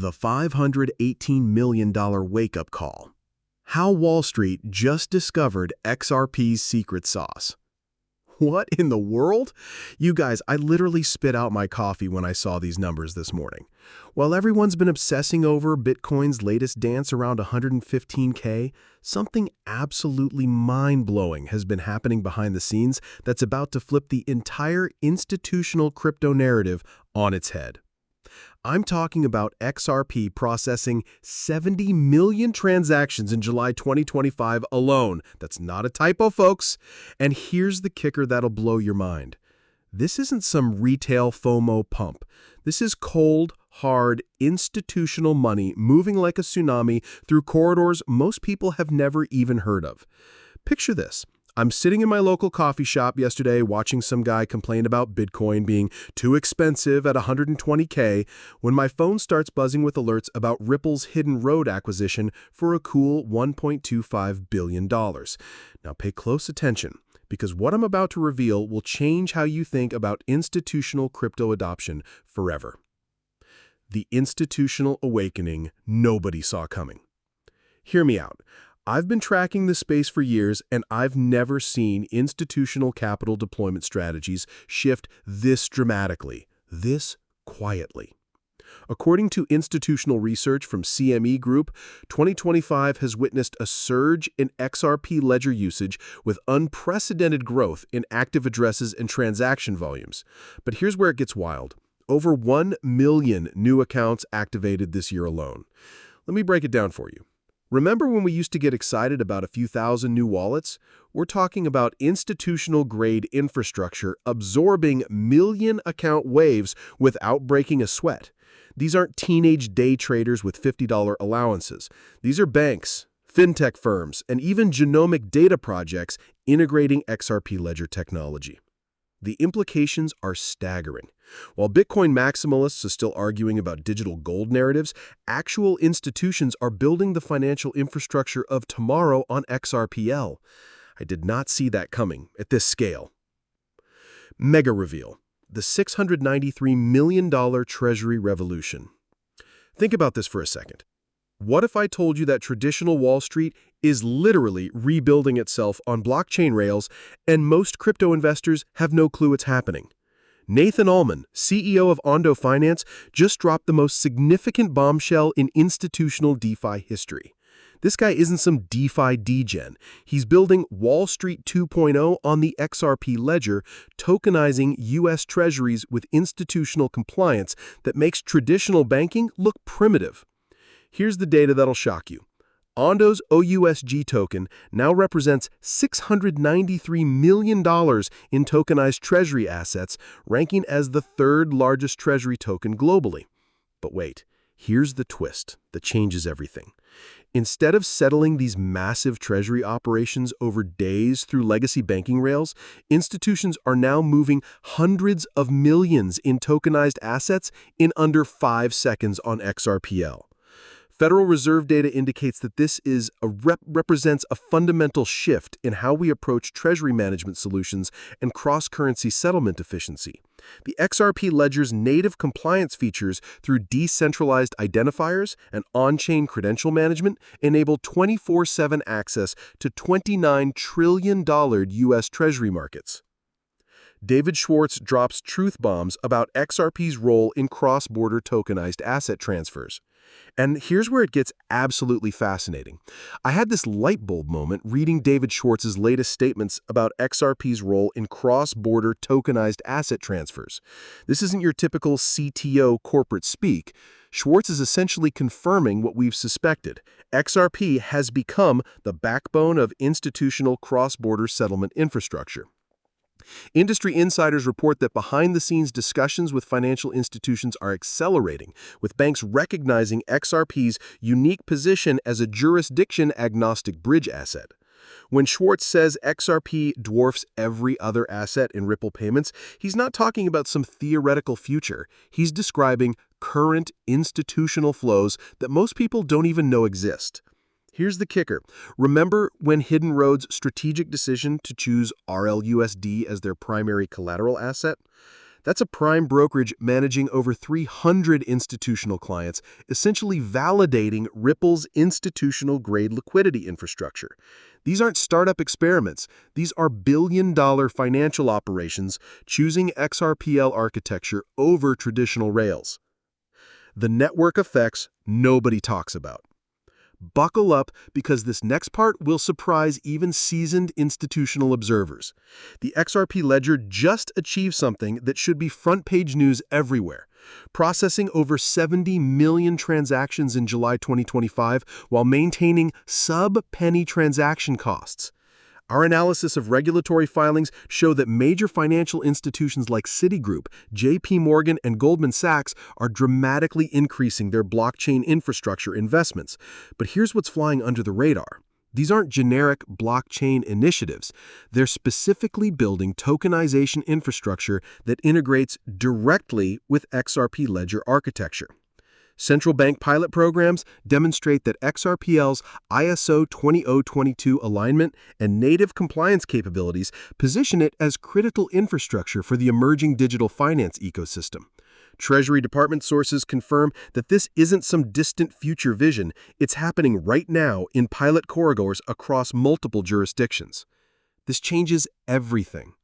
The $518 million wake-up call. How Wall Street just discovered XRP's secret sauce. What in the world? You guys, I literally spit out my coffee when I saw these numbers this morning. While everyone's been obsessing over Bitcoin's latest dance around 115K, something absolutely mind-blowing has been happening behind the scenes that's about to flip the entire institutional crypto narrative on its head. I'm talking about XRP processing 70 million transactions in July 2025 alone. That's not a typo, folks. And here's the kicker that'll blow your mind. This isn't some retail FOMO pump. This is cold, hard, institutional money moving like a tsunami through corridors most people have never even heard of. Picture this. I'm sitting in my local coffee shop yesterday watching some guy complain about Bitcoin being too expensive at 120K when my phone starts buzzing with alerts about Ripple's Hidden Road acquisition for a cool $1.25 billion. Now pay close attention, because what I'm about to reveal will change how you think about institutional crypto adoption forever. The institutional awakening nobody saw coming. Hear me out. I've been tracking this space for years, and I've never seen institutional capital deployment strategies shift this dramatically, this quietly. According to institutional research from CME Group, 2025 has witnessed a surge in XRP ledger usage with unprecedented growth in active addresses and transaction volumes. But here's where it gets wild. Over 1 million new accounts activated this year alone. Let me break it down for you. Remember when we used to get excited about a few thousand new wallets? We're talking about institutional-grade infrastructure absorbing million-account waves without breaking a sweat. These aren't teenage day traders with $50 allowances. These are banks, fintech firms, and even genomic data projects integrating XRP ledger technology. The implications are staggering. While Bitcoin maximalists are still arguing about digital gold narratives, actual institutions are building the financial infrastructure of tomorrow on XRPL. I did not see that coming at this scale. Mega reveal: the $693 million treasury revolution. Think about this for a second. What if I told you that traditional Wall Street is literally rebuilding itself on blockchain rails, and most crypto investors have no clue it's happening? Nathan Ullman, CEO of Ondo Finance, just dropped the most significant bombshell in institutional DeFi history. This guy isn't some DeFi degen. He's building Wall Street 2.0 on the XRP ledger, tokenizing U.S. treasuries with institutional compliance that makes traditional banking look primitive. Here's the data that'll shock you. Ondo's OUSG token now represents $693 million in tokenized treasury assets, ranking as the third largest treasury token globally. But wait, here's the twist that changes everything. Instead of settling these massive treasury operations over days through legacy banking rails, institutions are now moving hundreds of millions in tokenized assets in under 5 seconds on XRPL. Federal Reserve data indicates that this represents a fundamental shift in how we approach treasury management solutions and cross-currency settlement efficiency. The XRP ledger's native compliance features through decentralized identifiers and on-chain credential management enable 24/7 access to $29 trillion U.S. Treasury markets. David Schwartz drops truth bombs about XRP's role in cross-border tokenized asset transfers. And here's where it gets absolutely fascinating. I had this light bulb moment reading David Schwartz's latest statements about XRP's role in cross-border tokenized asset transfers. This isn't your typical CTO corporate speak. Schwartz is essentially confirming what we've suspected. XRP has become the backbone of institutional cross-border settlement infrastructure. Industry insiders report that behind-the-scenes discussions with financial institutions are accelerating, with banks recognizing XRP's unique position as a jurisdiction-agnostic bridge asset. When Schwartz says XRP dwarfs every other asset in Ripple payments, he's not talking about some theoretical future. He's describing current institutional flows that most people don't even know exist. Here's the kicker. Remember when Hidden Road's strategic decision to choose RLUSD as their primary collateral asset? That's a prime brokerage managing over 300 institutional clients, essentially validating Ripple's institutional-grade liquidity infrastructure. These aren't startup experiments. These are billion-dollar financial operations choosing XRPL architecture over traditional rails. The network effects nobody talks about. Buckle up, because this next part will surprise even seasoned institutional observers. The XRP ledger just achieved something that should be front-page news everywhere, processing over 70 million transactions in July 2025 while maintaining sub-penny transaction costs. Our analysis of regulatory filings show that major financial institutions like Citigroup, JP Morgan, and Goldman Sachs are dramatically increasing their blockchain infrastructure investments. But here's what's flying under the radar. These aren't generic blockchain initiatives. They're specifically building tokenization infrastructure that integrates directly with XRP ledger architecture. Central bank pilot programs demonstrate that XRPL's ISO 20022 alignment and native compliance capabilities position it as critical infrastructure for the emerging digital finance ecosystem. Treasury Department sources confirm that this isn't some distant future vision. It's happening right now in pilot corridors across multiple jurisdictions. This changes everything.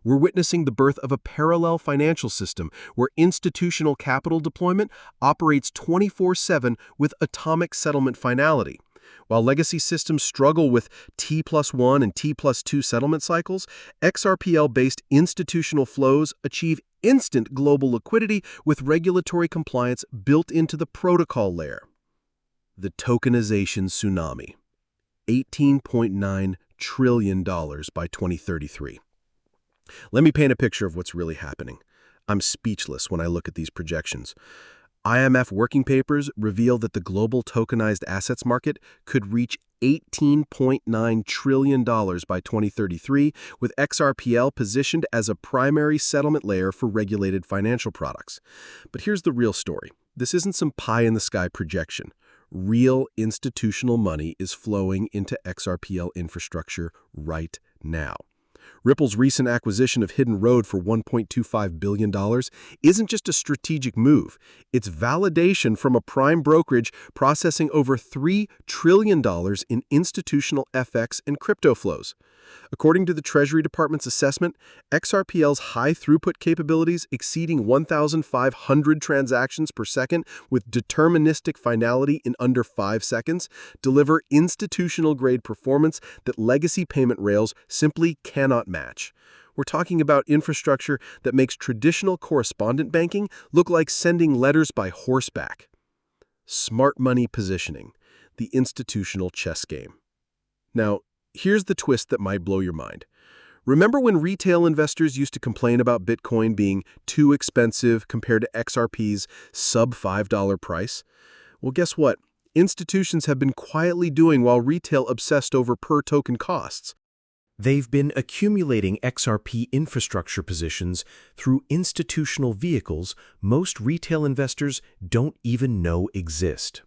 We're witnessing the birth of a parallel financial system where institutional capital deployment operates 24/7 with atomic settlement finality. While legacy systems struggle with T+1 and T+2 settlement cycles, XRPL-based institutional flows achieve instant global liquidity with regulatory compliance built into the protocol layer. The tokenization tsunami. $18.9 trillion by 2033. Let me paint a picture of what's really happening. I'm speechless when I look at these projections. IMF working papers reveal that the global tokenized assets market could reach $18.9 trillion by 2033, with XRPL positioned as a primary settlement layer for regulated financial products. But here's the real story. This isn't some pie-in-the-sky projection. Real institutional money is flowing into XRPL infrastructure right now. Ripple's recent acquisition of Hidden Road for $1.25 billion isn't just a strategic move. It's validation from a prime brokerage processing over $3 trillion in institutional FX and crypto flows. According to the Treasury Department's assessment, XRPL's high-throughput capabilities exceeding 1,500 transactions per second with deterministic finality in under 5 seconds deliver institutional-grade performance that legacy payment rails simply cannot match. We're talking about infrastructure that makes traditional correspondent banking look like sending letters by horseback. Smart money positioning, the institutional chess game. Now, here's the twist that might blow your mind. Remember when retail investors used to complain about Bitcoin being too expensive compared to XRP's sub-$5 price? Well, guess what? Institutions have been quietly doing while retail obsessed over per-token costs. They've been accumulating XRP infrastructure positions through institutional vehicles most retail investors don't even know exist.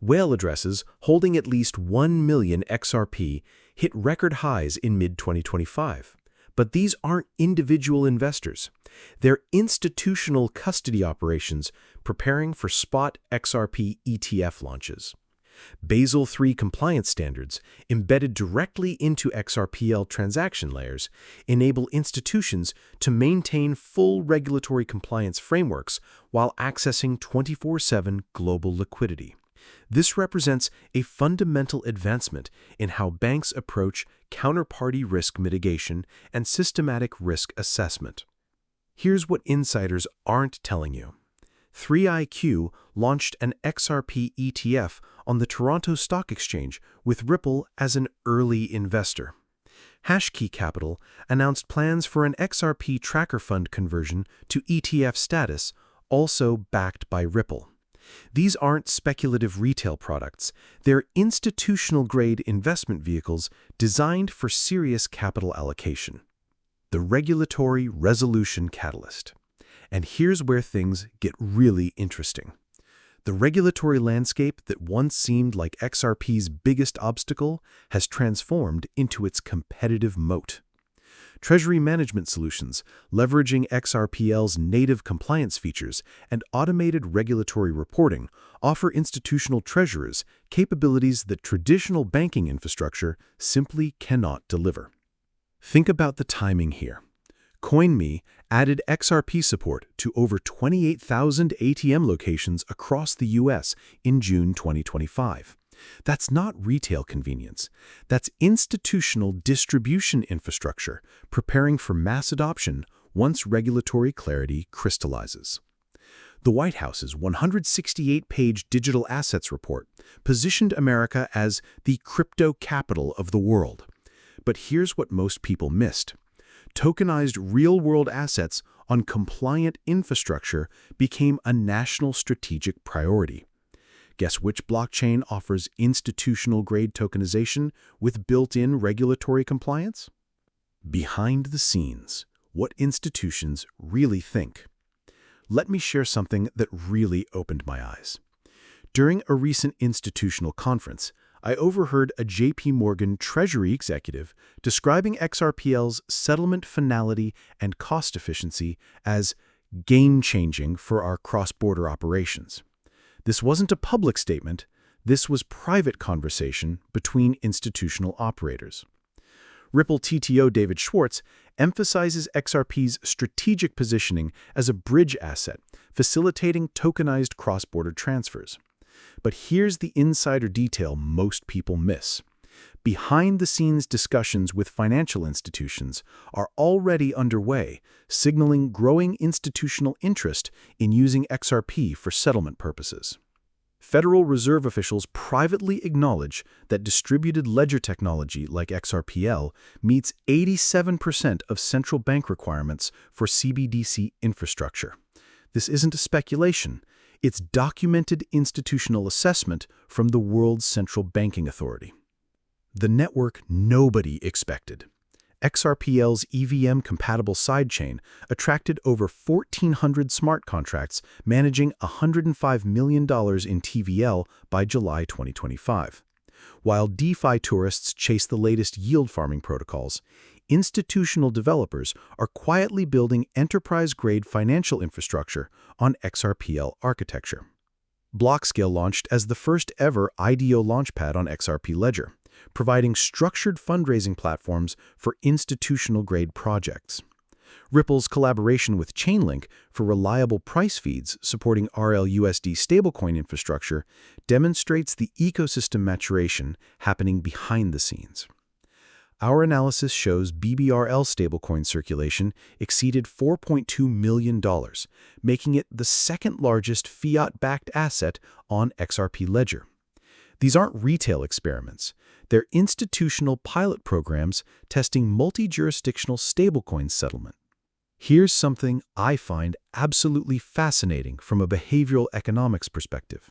Whale addresses holding at least 1 million XRP hit record highs in mid-2025. But these aren't individual investors. They're institutional custody operations preparing for spot XRP ETF launches. Basel III compliance standards, embedded directly into XRPL transaction layers, enable institutions to maintain full regulatory compliance frameworks while accessing 24/7 global liquidity. This represents a fundamental advancement in how banks approach counterparty risk mitigation and systematic risk assessment. Here's what insiders aren't telling you. 3iQ launched an XRP ETF on the Toronto Stock Exchange with Ripple as an early investor. Hashkey Capital announced plans for an XRP tracker fund conversion to ETF status, also backed by Ripple. These aren't speculative retail products. They're institutional-grade investment vehicles designed for serious capital allocation. The regulatory resolution catalyst. And here's where things get really interesting. The regulatory landscape that once seemed like XRP's biggest obstacle has transformed into its competitive moat. Treasury management solutions, leveraging XRPL's native compliance features and automated regulatory reporting, offer institutional treasurers capabilities that traditional banking infrastructure simply cannot deliver. Think about the timing here. CoinMe added XRP support to over 28,000 ATM locations across the U.S. in June 2025. That's not retail convenience. That's institutional distribution infrastructure preparing for mass adoption once regulatory clarity crystallizes. The White House's 168-page digital assets report positioned America as the crypto capital of the world. But here's what most people missed. Tokenized real-world assets on compliant infrastructure became a national strategic priority. Guess which blockchain offers institutional-grade tokenization with built-in regulatory compliance? Behind the scenes, what institutions really think. Let me share something that really opened my eyes. During a recent institutional conference, I overheard a JP Morgan Treasury executive describing XRPL's settlement finality and cost efficiency as game-changing for our cross-border operations. This wasn't a public statement, this was private conversation between institutional operators. Ripple TTO David Schwartz emphasizes XRP's strategic positioning as a bridge asset, facilitating tokenized cross-border transfers. But here's the insider detail most people miss. Behind-the-scenes discussions with financial institutions are already underway, signaling growing institutional interest in using XRP for settlement purposes. Federal Reserve officials privately acknowledge that distributed ledger technology like XRPL meets 87% of central bank requirements for CBDC infrastructure. This isn't a speculation. It's documented institutional assessment from the world's central banking authority. The network nobody expected. XRPL's EVM-compatible sidechain attracted over 1,400 smart contracts managing $105 million in TVL by July 2025. While DeFi tourists chase the latest yield farming protocols, institutional developers are quietly building enterprise-grade financial infrastructure on XRPL architecture. Blockscale launched as the first-ever IDO launchpad on XRP Ledger, providing structured fundraising platforms for institutional-grade projects. Ripple's collaboration with Chainlink for reliable price feeds supporting RLUSD stablecoin infrastructure demonstrates the ecosystem maturation happening behind the scenes. Our analysis shows BBRL stablecoin circulation exceeded $4.2 million, making it the second-largest fiat-backed asset on XRP Ledger. These aren't retail experiments. They're institutional pilot programs testing multi-jurisdictional stablecoin settlement. Here's something I find absolutely fascinating from a behavioral economics perspective.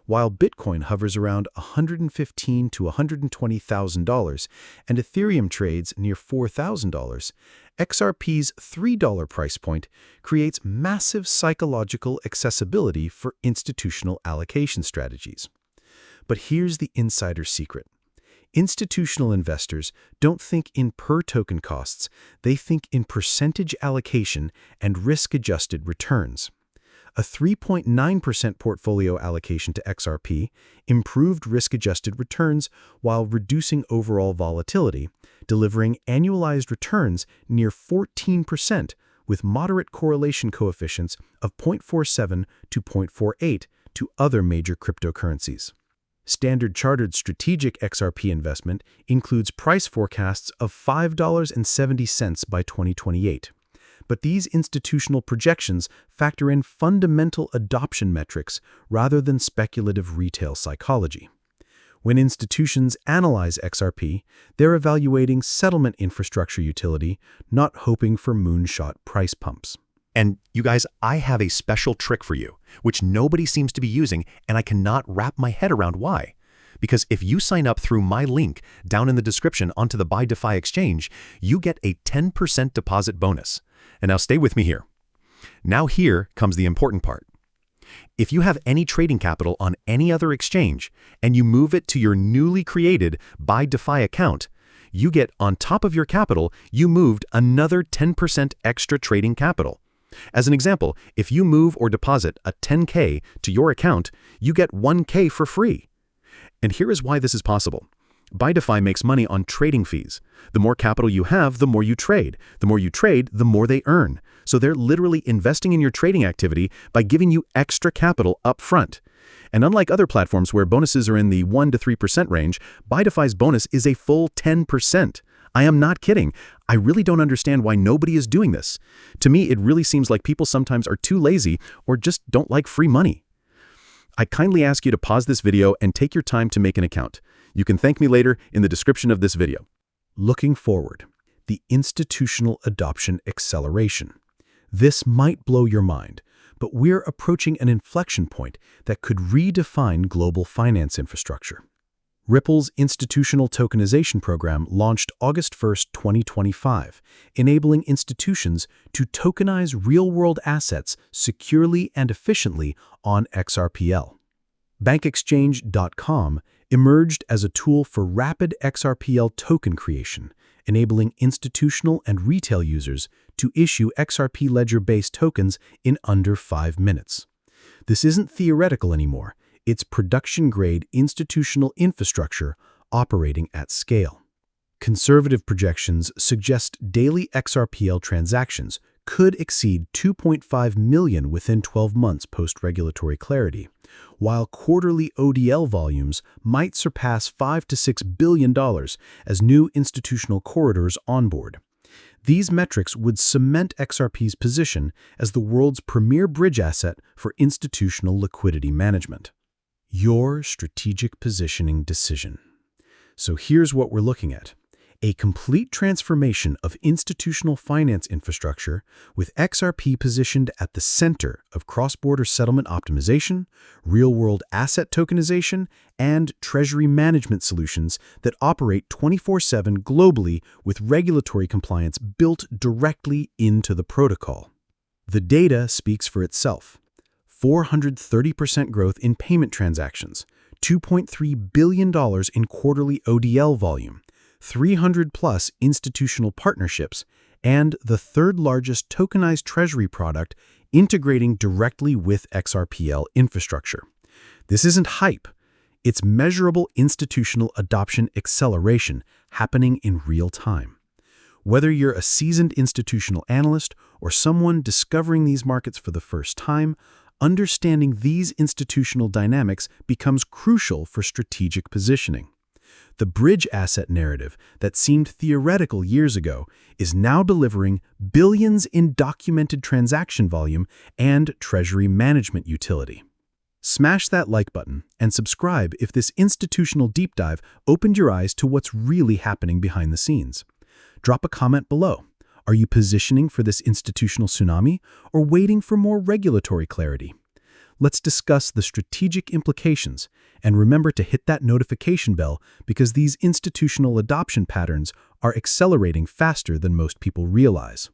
While Bitcoin hovers around $115,000 to $120,000 and Ethereum trades near $4,000, XRP's $3 price point creates massive psychological accessibility for institutional allocation strategies. But here's the insider secret. Institutional investors don't think in per-token costs, they think in percentage allocation and risk-adjusted returns. A 3.9% portfolio allocation to XRP improved risk-adjusted returns while reducing overall volatility, delivering annualized returns near 14% with moderate correlation coefficients of 0.47 to 0.48 to other major cryptocurrencies. Standard Chartered strategic XRP investment includes price forecasts of $5.70 by 2028. But these institutional projections factor in fundamental adoption metrics rather than speculative retail psychology. When institutions analyze XRP, they're evaluating settlement infrastructure utility, not hoping for moonshot price pumps. And you guys, I have a special trick for you, which nobody seems to be using, and I cannot wrap my head around why. Because if you sign up through my link down in the description onto the BuyDefi exchange, you get a 10% deposit bonus. And now stay with me here. Now here comes the important part. If you have any trading capital on any other exchange and you move it to your newly created BuyDefi account, you get on top of your capital, you moved another 10% extra trading capital. As an example, if you move or deposit a 10K to your account, you get 1K for free. And here is why this is possible. BuyDefi makes money on trading fees. The more capital you have, the more you trade. The more you trade, the more they earn. So they're literally investing in your trading activity by giving you extra capital up front. And unlike other platforms where bonuses are in the 1 to 3% range, BuyDefi's bonus is a full 10%. I am not kidding. I really don't understand why nobody is doing this. To me, it really seems like people sometimes are too lazy or just don't like free money. I kindly ask you to pause this video and take your time to make an account. You can thank me later in the description of this video. Looking forward, the institutional adoption acceleration. This might blow your mind, but we're approaching an inflection point that could redefine global finance infrastructure. Ripple's institutional tokenization program launched August 1, 2025, enabling institutions to tokenize real-world assets securely and efficiently on XRPL. BankExchange.com emerged as a tool for rapid XRPL token creation, enabling institutional and retail users to issue XRP ledger-based tokens in under 5 minutes. This isn't theoretical anymore. It's production-grade institutional infrastructure operating at scale. Conservative projections suggest daily XRPL transactions could exceed 2.5 million within 12 months post-regulatory clarity, while quarterly ODL volumes might surpass $5 to $6 billion as new institutional corridors onboard. These metrics would cement XRP's position as the world's premier bridge asset for institutional liquidity management. Your strategic positioning decision. So here's what we're looking at. A complete transformation of institutional finance infrastructure with XRP positioned at the center of cross-border settlement optimization, real-world asset tokenization, and treasury management solutions that operate 24/7 globally with regulatory compliance built directly into the protocol. The data speaks for itself. 430% growth in payment transactions, $2.3 billion in quarterly ODL volume, 300+ institutional partnerships, and the third-largest tokenized treasury product integrating directly with XRPL infrastructure. This isn't hype. It's measurable institutional adoption acceleration happening in real time. Whether you're a seasoned institutional analyst or someone discovering these markets for the first time, understanding these institutional dynamics becomes crucial for strategic positioning. The bridge asset narrative that seemed theoretical years ago is now delivering billions in documented transaction volume and treasury management utility. Smash that like button and subscribe if this institutional deep dive opened your eyes to what's really happening behind the scenes. Drop a comment below. Are you positioning for this institutional tsunami or waiting for more regulatory clarity? Let's discuss the strategic implications, and remember to hit that notification bell because these institutional adoption patterns are accelerating faster than most people realize.